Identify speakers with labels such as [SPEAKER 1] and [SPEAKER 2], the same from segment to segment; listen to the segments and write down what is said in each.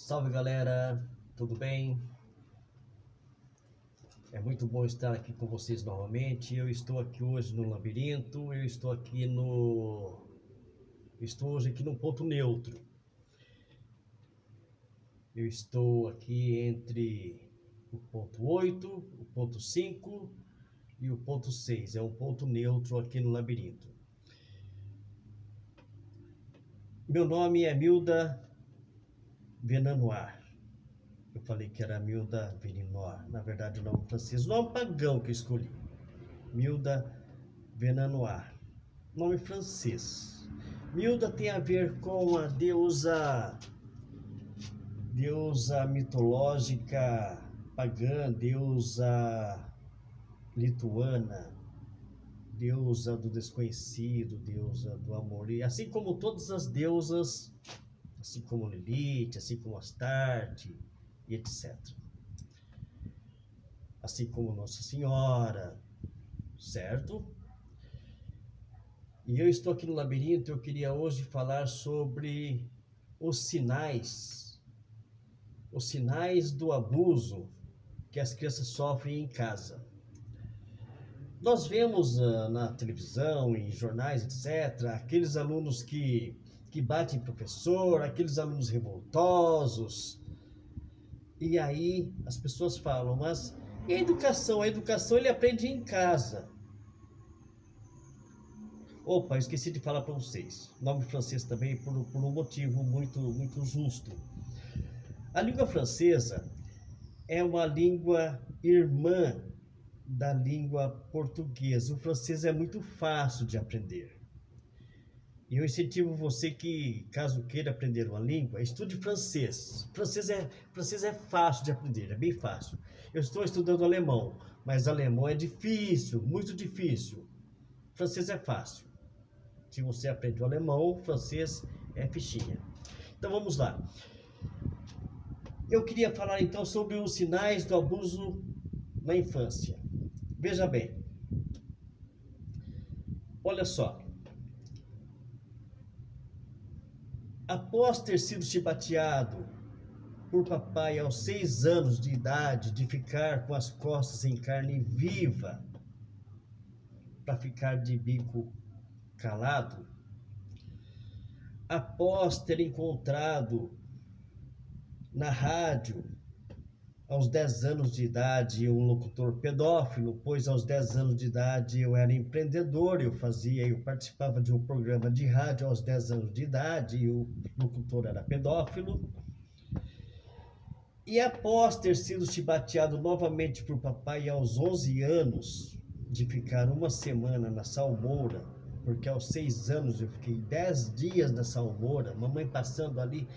[SPEAKER 1] Salve galera, tudo bem? É muito bom estar aqui com vocês novamente. Eu estou aqui hoje no labirinto, estou hoje aqui no ponto neutro. Eu estou aqui entre o ponto 8, o ponto 5 e o ponto 6. É um ponto neutro aqui no labirinto. Meu nome é Milda Venanoir. Eu falei que era Milda Veninoir. Na verdade, o nome francês, o nome pagão que eu escolhi. Milda Venanoir. Nome francês. Milda tem a ver com a deusa mitológica pagã, deusa lituana, deusa do desconhecido, deusa do amor. E assim como todas as deusas, assim como Lilith, assim como Astarte e etc. Assim como Nossa Senhora, certo? E eu estou aqui no labirinto. Eu queria hoje falar sobre os sinais do abuso que as crianças sofrem em casa. Nós vemos na televisão, em jornais, etc., aqueles alunos que batem professor, aqueles alunos revoltosos. E aí as pessoas falam, mas e a educação? A educação ele aprende em casa. Opa, esqueci de falar para vocês. Nome francês também por um motivo muito justo. A língua francesa é uma língua irmã da língua portuguesa. O francês é muito fácil de aprender. E eu incentivo você que, caso queira aprender uma língua, estude francês. Francês é fácil de aprender, é bem fácil. Eu estou estudando alemão, mas alemão é difícil, muito difícil. Francês é fácil. Se você aprende o alemão, francês é fichinha. Então vamos lá. Eu queria falar então sobre os sinais do abuso na infância. Veja bem. Olha só. Após ter sido chibateado por papai aos 6 anos de idade, de ficar com as costas em carne viva, para ficar de bico calado, após ter encontrado na rádio, aos 10 anos de idade, um locutor pedófilo, pois aos 10 anos de idade eu era empreendedor, eu participava de um programa de rádio aos 10 anos de idade e o locutor era pedófilo. E após ter sido chibateado novamente por papai aos 11 anos, de ficar uma semana na salmoura, porque aos 6 anos eu fiquei 10 dias na salmoura, mamãe passando ali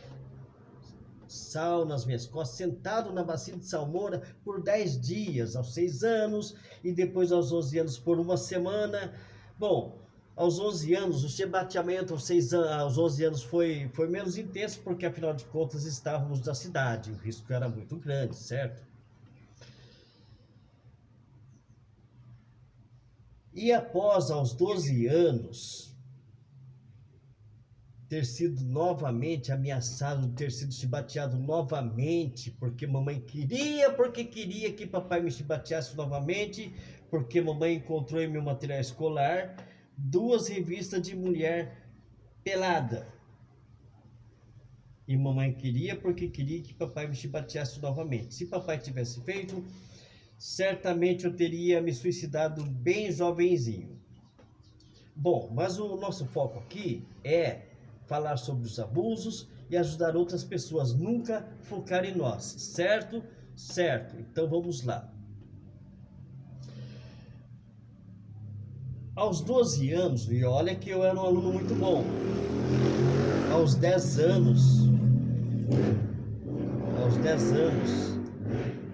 [SPEAKER 1] sal nas minhas costas, sentado na bacia de salmoura por 10 dias, aos 6 anos, e depois aos 11 anos por uma semana. Bom, aos 11 anos, o chibateamento aos 11 anos foi menos intenso, porque afinal de contas estávamos na cidade, o risco era muito grande, certo? E após, aos 12 anos, ter sido novamente ameaçado, ter sido chibateado novamente, porque queria que papai me chibateasse novamente, porque mamãe encontrou em meu material escolar 2 revistas de mulher pelada. E mamãe queria que papai me chibateasse novamente. Se papai tivesse feito, certamente eu teria me suicidado bem jovenzinho. Bom, mas o nosso foco aqui é falar sobre os abusos e ajudar outras pessoas, nunca focar em nós, certo? Certo, então vamos lá. Aos 12 anos, e olha que eu era um aluno muito bom, aos 10 anos,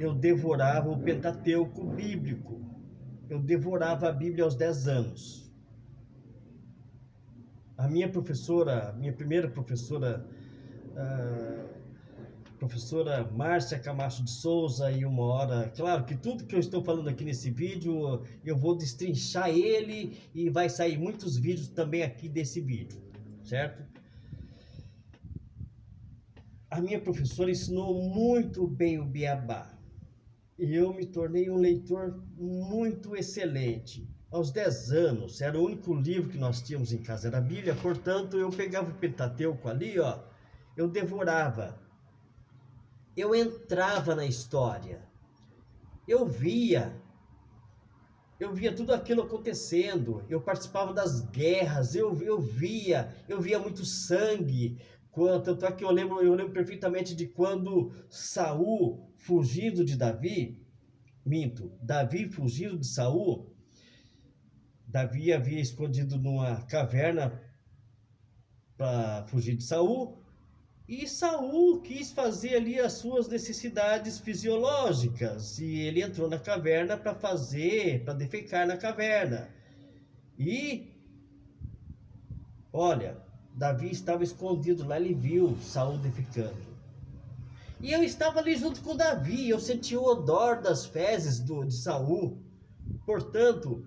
[SPEAKER 1] eu devorava o Pentateuco bíblico, eu devorava a Bíblia aos 10 anos. A minha primeira professora, professora Márcia Camacho de Souza, e uma hora, claro que tudo que eu estou falando aqui nesse vídeo, eu vou destrinchar ele e vai sair muitos vídeos também aqui desse vídeo, certo? a minha professora ensinou muito bem o beabá. E eu me tornei um leitor muito excelente. Aos 10 anos, era o único livro que nós tínhamos em casa, era a Bíblia, portanto, eu pegava o Pentateuco ali, ó, eu devorava. Eu entrava na história. Eu via tudo aquilo acontecendo, eu participava das guerras, eu via muito sangue, tanto é que eu lembro perfeitamente de quando Saul, fugindo de Davi, Davi fugindo de Saul, Davi havia escondido numa caverna para fugir de Saul, e Saul quis fazer ali as suas necessidades fisiológicas, e ele entrou na caverna para defecar na caverna. E, olha, Davi estava escondido lá, ele viu Saul defecando. E eu estava ali junto com Davi, eu senti o odor das fezes de Saul. Portanto,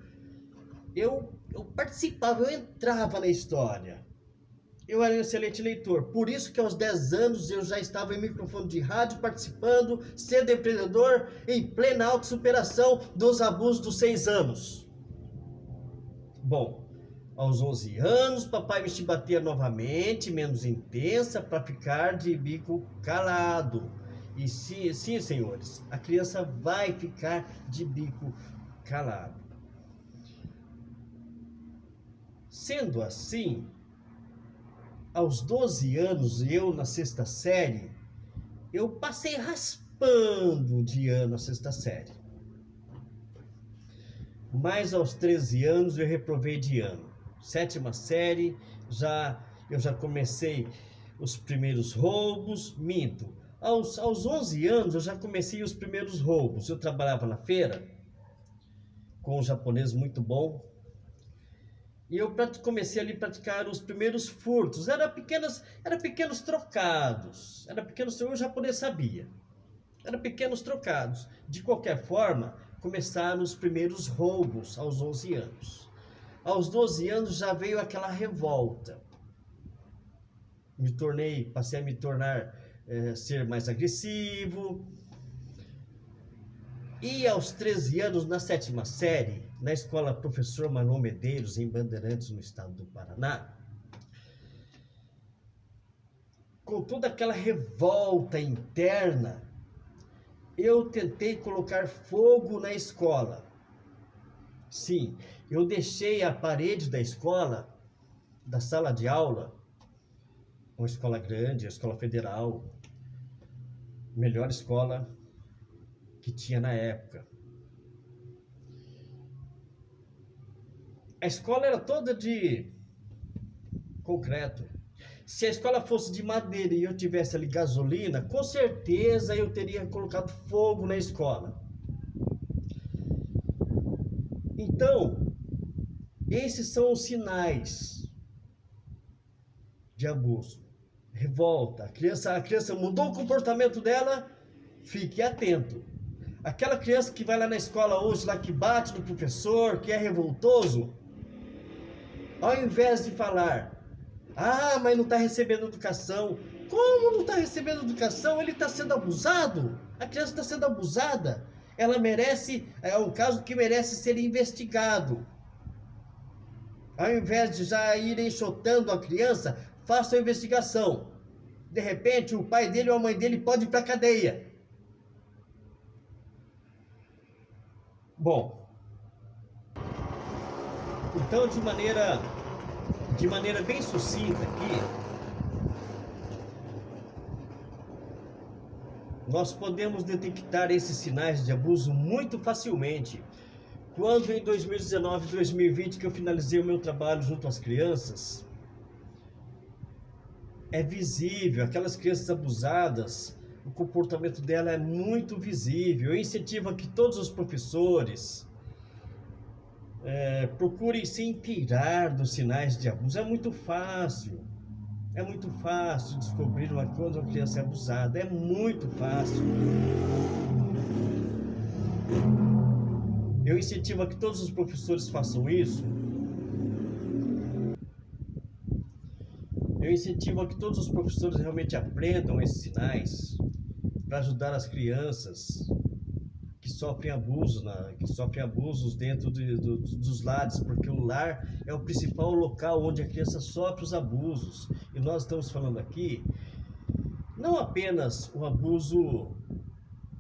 [SPEAKER 1] eu participava, eu entrava na história. Eu era um excelente leitor, por isso que aos 10 anos eu já estava em microfone de rádio participando, sendo empreendedor em plena autossuperação dos abusos dos 6 anos. Bom, aos 11 anos papai me chibateia novamente, menos intensa, para ficar de bico calado. E sim, senhores, a criança vai ficar de bico calado. Sendo assim, aos 12 anos, eu na 6ª série, eu passei raspando de ano a 6ª série. Mas aos 13 anos eu reprovei de ano. 7ª série, eu já comecei os primeiros roubos, minto. Aos 11 anos eu já comecei os primeiros roubos. Eu trabalhava na feira com um japonês muito bom. E eu comecei ali a praticar os primeiros furtos. Era pequenos trocados. O japonês sabia. Eram pequenos trocados. De qualquer forma, começaram os primeiros roubos aos 11 anos. Aos 12 anos já veio aquela revolta. Passei a me tornar, ser mais agressivo. E aos 13 anos, na 7ª série, na escola Professor Manuel Medeiros, em Bandeirantes, no estado do Paraná, com toda aquela revolta interna, eu tentei colocar fogo na escola. Sim, eu deixei a parede da escola, da sala de aula, uma escola grande, a escola federal, melhor escola que tinha na época. A escola era toda de concreto. Se a escola fosse de madeira e eu tivesse ali gasolina, com certeza eu teria colocado fogo na escola. Então, esses são os sinais de abuso. Revolta. A criança mudou o comportamento dela, fique atento. Aquela criança que vai lá na escola hoje, lá que bate no professor, que é revoltoso, ao invés de falar, mas não está recebendo educação. Como não está recebendo educação? Ele está sendo abusado. A criança está sendo abusada. Ela merece, é um caso que merece ser investigado. Ao invés de já ir enxotando a criança, faça a investigação. De repente, o pai dele ou a mãe dele pode ir para a cadeia. Bom, então de maneira bem sucinta aqui, nós podemos detectar esses sinais de abuso muito facilmente. Quando em 2019 e 2020 que eu finalizei o meu trabalho junto às crianças, é visível, aquelas crianças abusadas, o comportamento dela é muito visível. Eu incentivo a que todos os professores procurem se inteirar dos sinais de abuso. É muito fácil descobrir quando uma criança é abusada, é muito fácil. Eu incentivo a que todos os professores façam isso. Eu incentivo a que todos os professores realmente aprendam esses sinais para ajudar as crianças que sofrem abusos dentro dos lares, porque o lar é o principal local onde a criança sofre os abusos. E nós estamos falando aqui não apenas o abuso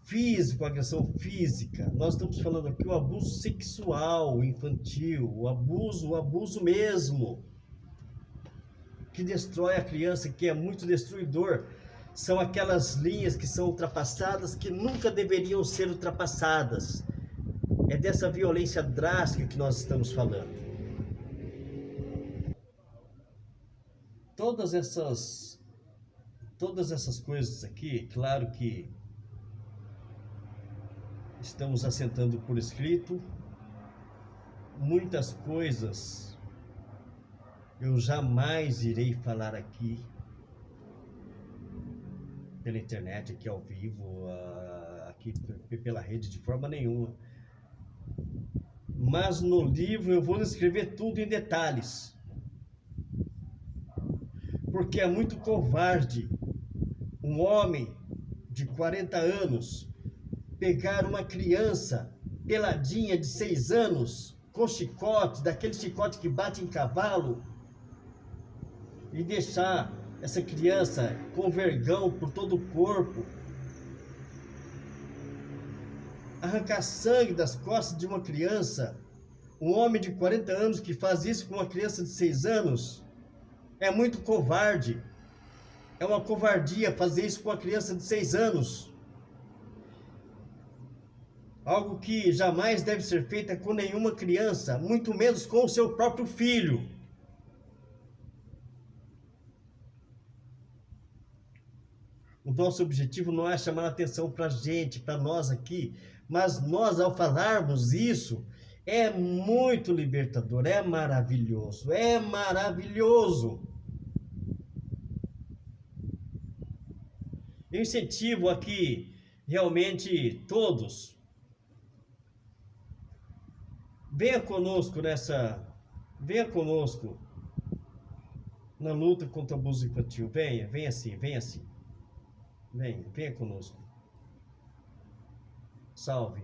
[SPEAKER 1] físico, a agressão física, nós estamos falando aqui o abuso sexual, infantil, o abuso mesmo, que destrói a criança, que é muito destruidor. São aquelas linhas que são ultrapassadas, que nunca deveriam ser ultrapassadas. É dessa violência drástica que nós estamos falando. Todas essas coisas aqui, claro que estamos assentando por escrito. Muitas coisas eu jamais irei falar aqui pela internet, aqui ao vivo, aqui pela rede, de forma nenhuma. Mas no livro eu vou escrever tudo em detalhes. Porque é muito covarde um homem de 40 anos pegar uma criança peladinha de 6 anos, com chicote, daquele chicote que bate em cavalo, e deixar essa criança com vergão por todo o corpo, arrancar sangue das costas de uma criança. Um homem de 40 anos que faz isso com uma criança de 6 anos é muito covarde. É uma covardia fazer isso com uma criança de 6 anos. Algo que jamais deve ser feito com nenhuma criança, muito menos com o seu próprio filho. O nosso objetivo não é chamar a atenção para a gente, para nós aqui, mas nós, ao falarmos isso, é muito libertador, é maravilhoso, é maravilhoso. Eu incentivo aqui, realmente, todos, venha conosco na luta contra o abuso infantil. Venha sim. Venha conosco. Salve.